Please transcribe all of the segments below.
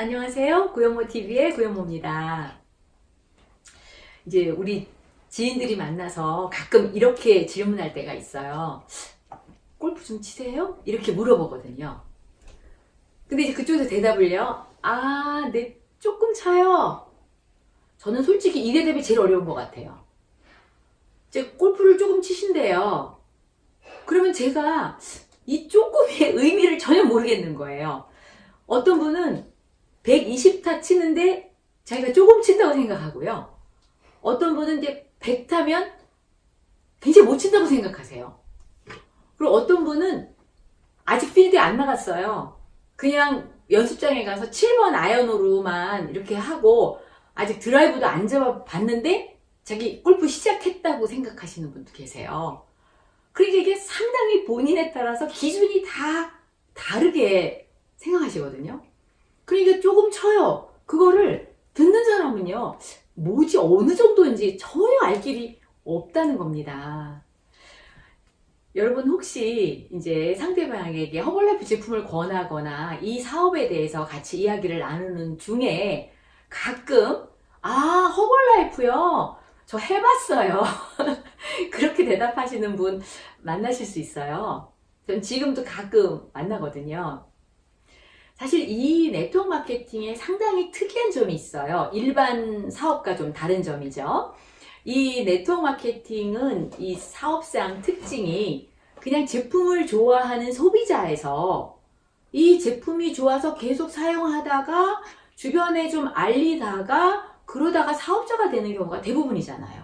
안녕하세요. 고영모TV의 고영모입니다. 이제 우리 지인들이 만나서 가끔 이렇게 질문할 때가 있어요. 골프 좀 치세요? 이렇게 물어보거든요. 근데 이제 그쪽에서 대답을요. 네, 조금 차요. 저는 솔직히 이 대답이 제일 어려운 것 같아요. 이제 골프를 조금 치신대요. 그러면 제가 이 조금의 의미를 전혀 모르겠는 거예요. 어떤 분은 120타 치는데 자기가 조금 친다고 생각하고요. 어떤 분은 이제 100타면 굉장히 못 친다고 생각하세요. 그리고 어떤 분은 아직 필드에 안 나갔어요. 그냥 연습장에 가서 7번 아이언으로만 이렇게 하고 아직 드라이브도 안 잡아봤는데 자기 골프 시작했다고 생각하시는 분도 계세요. 그러니까 이게 상당히 본인에 따라서 기준이 다 다르게 생각하시거든요. 그러니까 조금 쳐요. 그거를 듣는 사람은요, 뭐지, 어느 정도인지 전혀 알 길이 없다는 겁니다. 여러분 혹시 이제 상대방에게 허벌라이프 제품을 권하거나 이 사업에 대해서 같이 이야기를 나누는 중에 가끔, 허벌라이프요? 저 해봤어요. 그렇게 대답하시는 분 만나실 수 있어요. 전 지금도 가끔 만나거든요. 사실 이 네트워크 마케팅에 상당히 특이한 점이 있어요. 일반 사업과 좀 다른 점이죠. 이 네트워크 마케팅은 이 사업상 특징이 그냥 제품을 좋아하는 소비자에서 이 제품이 좋아서 계속 사용하다가 주변에 좀 알리다가 그러다가 사업자가 되는 경우가 대부분이잖아요.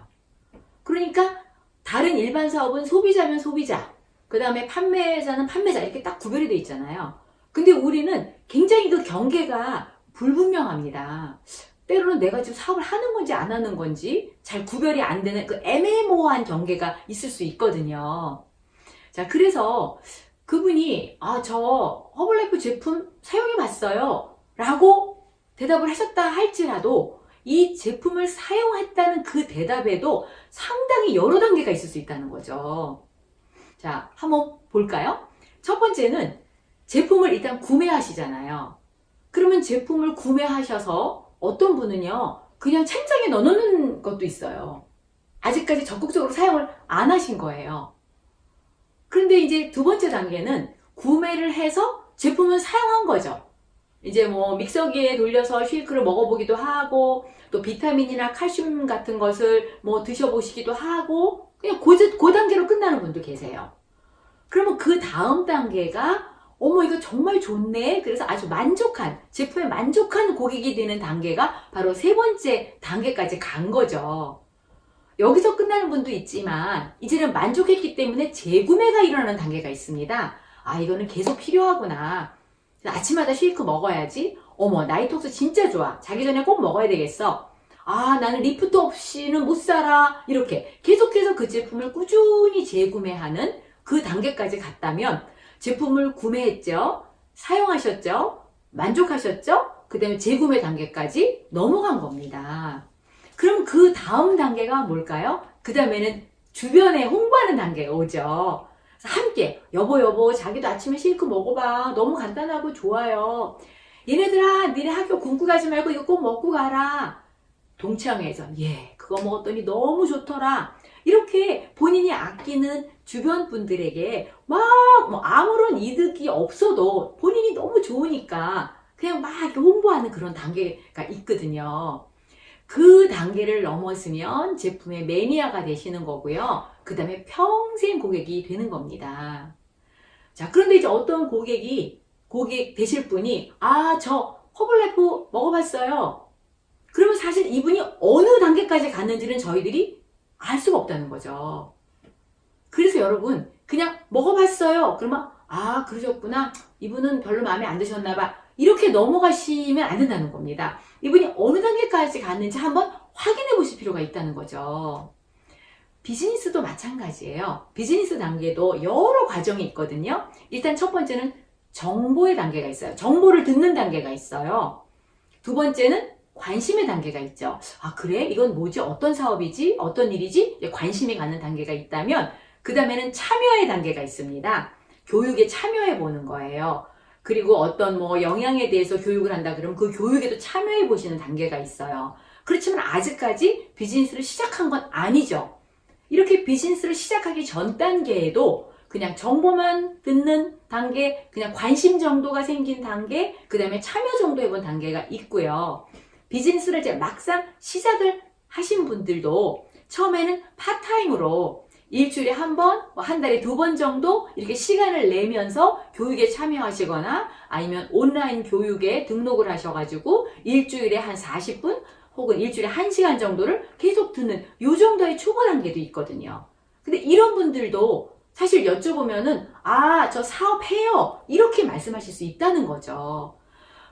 그러니까 다른 일반 사업은 소비자면 소비자, 그 다음에 판매자는 판매자 이렇게 딱 구별이 돼 있잖아요. 근데 우리는 굉장히 그 경계가 불분명합니다. 때로는 내가 지금 사업을 하는 건지 안 하는 건지 잘 구별이 안 되는 그 애매모호한 경계가 있을 수 있거든요. 자, 그래서 그분이 저 허블라이프 제품 사용해 봤어요 라고 대답을 하셨다 할지라도 이 제품을 사용했다는 그 대답에도 상당히 여러 단계가 있을 수 있다는 거죠. 자, 한번 볼까요? 첫 번째는 제품을 일단 구매하시잖아요. 그러면 제품을 구매하셔서 어떤 분은요, 그냥 책장에 넣어놓는 것도 있어요. 아직까지 적극적으로 사용을 안 하신 거예요. 그런데 이제 두 번째 단계는 구매를 해서 제품을 사용한 거죠. 이제 뭐 믹서기에 돌려서 쉐이크를 먹어보기도 하고 또 비타민이나 칼슘 같은 것을 뭐 드셔보시기도 하고 그냥 그 단계로 끝나는 분도 계세요. 그러면 그 다음 단계가 어머 이거 정말 좋네. 그래서 아주 만족한 제품에 만족한 고객이 되는 단계가 바로 세 번째 단계까지 간 거죠. 여기서 끝나는 분도 있지만 이제는 만족했기 때문에 재구매가 일어나는 단계가 있습니다. 이거는 계속 필요하구나. 아침마다 쉐이크 먹어야지. 어머 나이톡스 진짜 좋아. 자기 전에 꼭 먹어야 되겠어. 나는 리프트 없이는 못 살아. 이렇게 계속해서 그 제품을 꾸준히 재구매하는 그 단계까지 갔다면 제품을 구매했죠. 사용하셨죠. 만족하셨죠. 그 다음에 재구매 단계까지 넘어간 겁니다. 그럼 그 다음 단계가 뭘까요? 그 다음에는 주변에 홍보하는 단계가 오죠. 함께 여보 자기도 아침에 쉐이크 먹어봐. 너무 간단하고 좋아요. 얘네들아 니네 학교 굶고 가지 말고 이거 꼭 먹고 가라. 동창회에서 그거 먹었더니 너무 좋더라. 이렇게 본인이 아끼는 주변 분들에게 막 뭐 아무런 이득이 없어도 본인이 너무 좋으니까 그냥 막 이렇게 홍보하는 그런 단계가 있거든요. 그 단계를 넘었으면 제품의 매니아가 되시는 거고요. 그 다음에 평생 고객이 되는 겁니다. 자, 그런데 이제 어떤 고객 되실 분이 저 허블라이프 먹어봤어요. 그러면 사실 이분이 어느 단계까지 갔는지는 저희들이 알 수가 없다는 거죠. 그래서 여러분 그냥 먹어봤어요. 그러면 그러셨구나. 이분은 별로 마음에 안 드셨나 봐. 이렇게 넘어가시면 안 된다는 겁니다. 이분이 어느 단계까지 갔는지 한번 확인해 보실 필요가 있다는 거죠. 비즈니스도 마찬가지예요. 비즈니스 단계도 여러 과정이 있거든요. 일단 첫 번째는 정보의 단계가 있어요. 정보를 듣는 단계가 있어요. 두 번째는 관심의 단계가 있죠. 그래? 이건 뭐지? 어떤 사업이지? 어떤 일이지? 관심이 가는 단계가 있다면 그 다음에는 참여의 단계가 있습니다. 교육에 참여해 보는 거예요. 그리고 어떤 뭐 영양에 대해서 교육을 한다 그러면 그 교육에도 참여해 보시는 단계가 있어요. 그렇지만 아직까지 비즈니스를 시작한 건 아니죠. 이렇게 비즈니스를 시작하기 전 단계에도 그냥 정보만 듣는 단계, 그냥 관심 정도가 생긴 단계, 그 다음에 참여 정도 해본 단계가 있고요. 비즈니스를 이제 막상 시작을 하신 분들도 처음에는 파타임으로 일주일에 한 번, 한 달에 2번 정도 이렇게 시간을 내면서 교육에 참여하시거나 아니면 온라인 교육에 등록을 하셔가지고 일주일에 한 40분 혹은 일주일에 1시간 정도를 계속 듣는 요 정도의 초보 단계도 있거든요. 근데 이런 분들도 사실 여쭤보면은 저 사업해요 이렇게 말씀하실 수 있다는 거죠.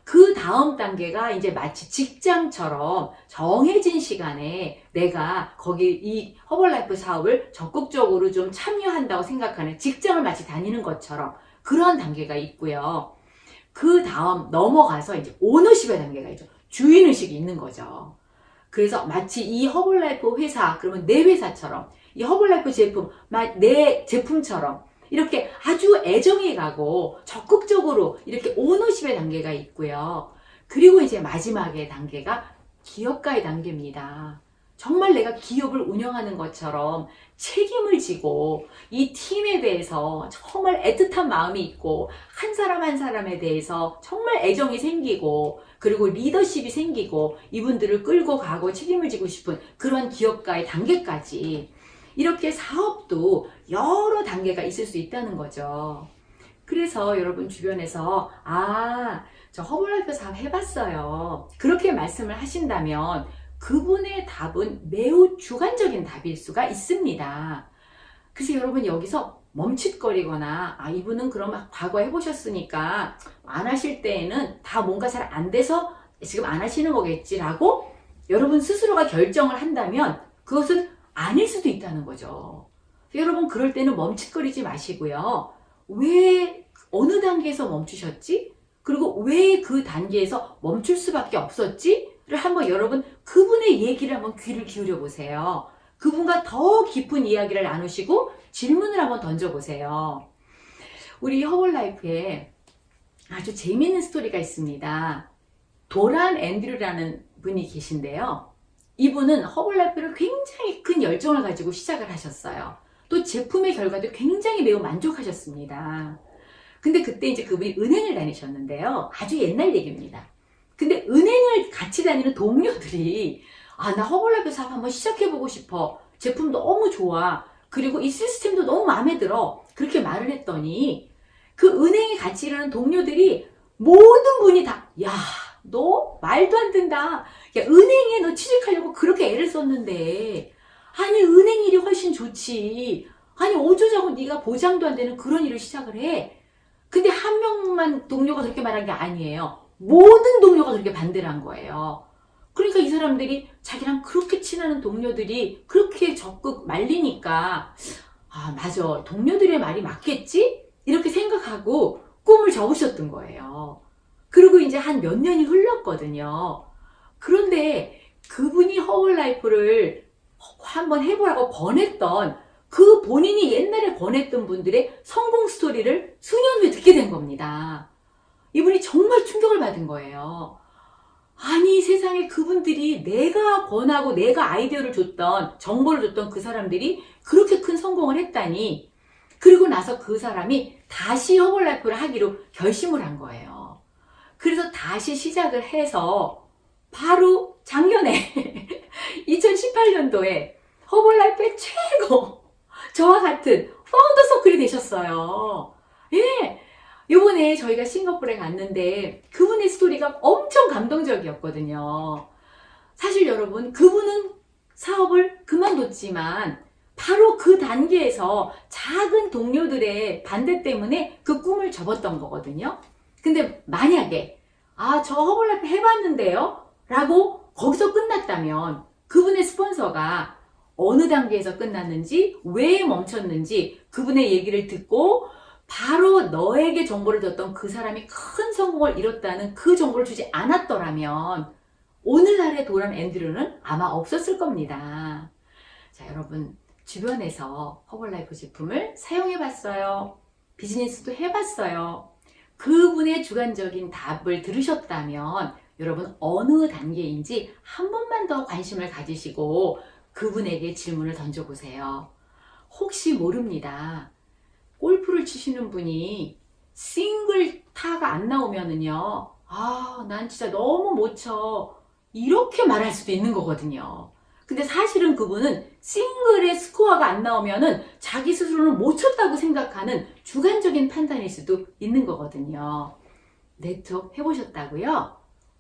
그 다음 단계가 이제 마치 직장처럼 정해진 시간에 내가 거기 이 허벌라이프 사업을 적극적으로 좀 참여한다고 생각하는 직장을 마치 다니는 것처럼 그런 단계가 있고요. 그 다음 넘어가서 이제 오너십의 단계가 있죠. 주인의식이 있는 거죠. 그래서 마치 이 허벌라이프 회사, 그러면 내 회사처럼 이 허벌라이프 제품, 내 제품처럼 이렇게 아주 애정이 가고 적극적으로 이렇게 오너십의 단계가 있고요. 그리고 이제 마지막의 단계가 기업가의 단계입니다. 정말 내가 기업을 운영하는 것처럼 책임을 지고 이 팀에 대해서 정말 애틋한 마음이 있고 한 사람 한 사람에 대해서 정말 애정이 생기고 그리고 리더십이 생기고 이분들을 끌고 가고 책임을 지고 싶은 그런 기업가의 단계까지 이렇게 사업도 여러 단계가 있을 수 있다는 거죠. 그래서 여러분 주변에서 저 허벌라이프 사업 해봤어요. 그렇게 말씀을 하신다면 그분의 답은 매우 주관적인 답일 수가 있습니다. 그래서 여러분 여기서 멈칫거리거나 이분은 그럼 과거 해보셨으니까 안 하실 때에는 다 뭔가 잘 안 돼서 지금 안 하시는 거겠지라고 여러분 스스로가 결정을 한다면 그것은 아닐 수도 있다는 거죠. 여러분 그럴 때는 멈칫거리지 마시고요. 왜 어느 단계에서 멈추셨지? 그리고 왜 그 단계에서 멈출 수밖에 없었지? 를 한번 여러분 그분의 얘기를 한번 귀를 기울여 보세요. 그분과 더 깊은 이야기를 나누시고 질문을 한번 던져보세요. 우리 허벌라이프에 아주 재미있는 스토리가 있습니다. 도란 앤드류라는 분이 계신데요. 이분은 허벌라이프를 굉장히 큰 열정을 가지고 시작을 하셨어요. 또 제품의 결과도 굉장히 매우 만족하셨습니다. 근데 그때 이제 그분이 은행을 다니셨는데요. 아주 옛날 얘기입니다. 근데 은행을 같이 다니는 동료들이 나 허벌라이프 사업 한번 시작해보고 싶어. 제품 너무 좋아. 그리고 이 시스템도 너무 마음에 들어. 그렇게 말을 했더니 그 은행에 같이 일하는 동료들이 모든 분이 너 말도 안 된다. 은행에 너 취직하려고 그렇게 애를 썼는데 아니 은행 일이 훨씬 좋지. 아니 어쩌자고 네가 보장도 안 되는 그런 일을 시작을 해. 근데 한 명만 동료가 그렇게 말한 게 아니에요. 모든 동료가 그렇게 반대를 한 거예요. 그러니까 이 사람들이 자기랑 그렇게 친한 동료들이 그렇게 적극 말리니까 맞아. 동료들의 말이 맞겠지? 이렇게 생각하고 꿈을 접으셨던 거예요. 그리고 이제 한 몇 년이 흘렀거든요. 그런데 그분이 허벌라이프를 한번 해보라고 권했던 그 본인이 옛날에 권했던 분들의 성공 스토리를 수년 후에 듣게 된 겁니다. 이분이 정말 충격을 받은 거예요. 아니 세상에 그분들이 내가 권하고 내가 아이디어를 줬던 정보를 줬던 그 사람들이 그렇게 큰 성공을 했다니 그리고 나서 그 사람이 다시 허벌라이프를 하기로 결심을 한 거예요. 그래서 다시 시작을 해서 바로 작년에 2018년도에 허벌라이프의 최고 저와 같은 파운더 서클이 되셨어요. 예. 요번에 저희가 싱가포르에 갔는데 그분의 스토리가 엄청 감동적이었거든요. 사실 여러분 그분은 사업을 그만뒀지만 바로 그 단계에서 작은 동료들의 반대 때문에 그 꿈을 접었던 거거든요. 근데 만약에 저 허벌라이프 해봤는데요 라고 거기서 끝났다면 그분의 스폰서가 어느 단계에서 끝났는지 왜 멈췄는지 그분의 얘기를 듣고 바로 너에게 정보를 줬던 그 사람이 큰 성공을 이뤘다는 그 정보를 주지 않았더라면 오늘날의 도란 앤드류는 아마 없었을 겁니다. 자, 여러분 주변에서 허벌라이프 제품을 사용해봤어요. 비즈니스도 해봤어요. 그분의 주관적인 답을 들으셨다면 여러분 어느 단계인지 한 번만 더 관심을 가지시고 그분에게 질문을 던져보세요. 혹시 모릅니다. 골프를 치시는 분이 싱글 타가 안 나오면은요, 난 진짜 너무 못 쳐. 이렇게 말할 수도 있는 거거든요. 근데 사실은 그분은 싱글의 스코어가 안 나오면은 자기 스스로는 못 쳤다고 생각하는 주관적인 판단일 수도 있는 거거든요. 네트워크 해보셨다고요?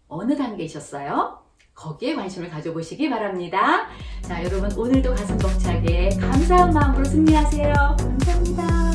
어느 단계이셨어요? 거기에 관심을 가져보시기 바랍니다. 자, 여러분 오늘도 가슴 벅차게 감사한 마음으로 승리하세요. 감사합니다.